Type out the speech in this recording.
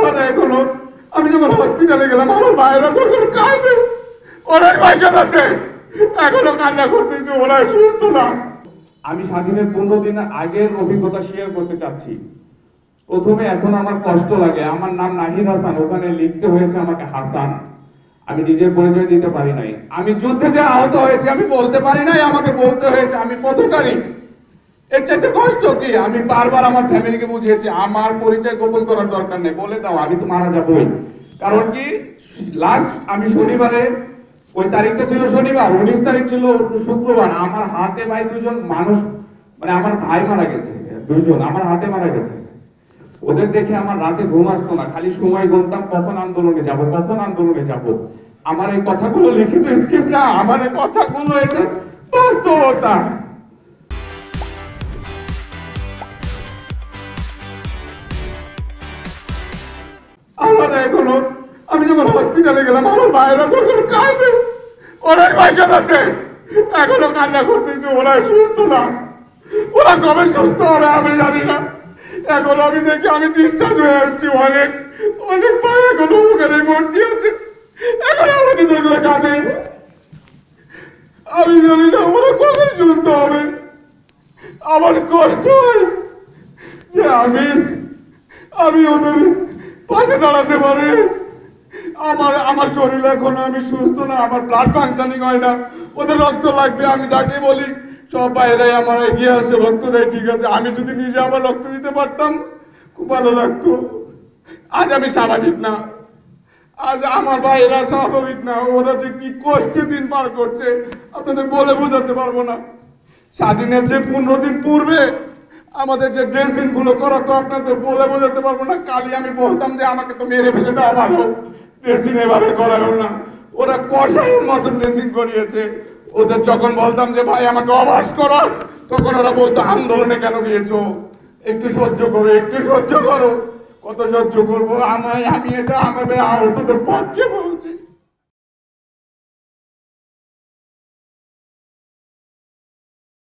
আমার এখনো, আমি যখন হসপিটালে গেলাম আমার ভাইরা যখন কাঁদে, ওরাই বাইকে যাচ্ছে, এখনো কান্না করতেছে, ওরাই সুস্থ না। আমি স্বাধীনের 15 দিন আগের অভিজ্ঞতা শেয়ার করতে চাচ্ছি। প্রথমে এখন আমার কষ্ট লাগে, আমার নাম নাহিদ হাসান, ওখানে লিখতে হয়েছে আমাকে হাসান। আমি নিজের পরিচয় দিতে পারি নাই। আমি যুদ্ধে যে আহত হয়েছে আমি বলতে পারি নাই, আমাকে বলতে হয়েছে আমি পথচারী। এর চাইতে কষ্ট কি? আমি বারবার আমার ফ্যামিলিকে বুঝিয়েছি আমার পরিচয় গোপন করার দরকার নেই, বলে দাও আমি তো মারা যাবই। কারণ কি, লাস্ট আমি শনিবারে, ওই তারিখটা ছিল শনিবার, 19 তারিখ ছিল শুক্রবার, আমার হাতে ভাই দুজন মানুষ, মানে আমার ভাই মারা গেছে, দুজন আমার হাতে মারা গেছে। ওদের দেখে আমার রাতে ঘুম আসতো না, খালি সময় গুনতাম কখন আন্দোলনে যাব, কখন আন্দোলনে যাব। আমার এই কথাগুলো লিখিত স্ক্রিপ্ট না, আমার এই কথাগুলো এটা বাস্তবতা। আমার এখনো, আমি যখন হসপিটালে গেলাম আমার ভাইরা যখন কাঁদে, ওরাই বাইকে যাচ্ছে, এখনো কান্না করতেছে, ওরাই সুস্থ না। ওরা কবে সুস্থ হবে আমি জানি না। এখন আমি দেখি আমি ডিসচার্জ হয়ে আসছি, অনেক অনেক ভাই এখনো ওখানে ভর্তি আছে, এখন আমাকে দেখলে কাঁদে। আমি জানি না ওরা কখন সুস্থ হবে। আমার কষ্ট হয় যে আমি ওদের পাশে দাঁড়াতে পারি। আমার শরীর এখনো, আমি সুস্থ না, আমার ব্লাড ফাংশনিং হয় না। ওদের রক্ত লাগবে, আমি যাকে বলি সব বাইরে আমার এগিয়ে আসে, রক্ত দেয়, ঠিক আছে। আমি যদি নিজে আবার রক্ত দিতে পারতাম খুব ভালো লাগতো। আজ আমি স্বাভাবিক না, আজ আমার ভাইয়েরা স্বাভাবিক না। ওরা যে কি কষ্টে দিন পার করছে আপনাদের বলে বোঝাতে পারবো না। স্বাধীনের যে 15 দিন পূর্বে আমাদের যে ড্রেসিং গুলো করা, তো আপনাদের বলে বোঝাতে পারবো না। কালি আমি বলতাম যে আমাকে তো মেরে ফেলে দেওয়া ভালো, ড্রেসিং এভাবে করা হলো না। ওরা কষাইয়ের মতন ড্রেসিং করিয়েছে। ওদের যখন বলতাম যে ভাই আমাকে অবাস করো, তখন ওরা বলতো আন্দোলনে কেন গিয়েছো, একটু সহ্য করো, একটু সহ্য করো। কত সহ্য করবো? আমি এটা আমাদের আহতদের পক্ষে বলছি।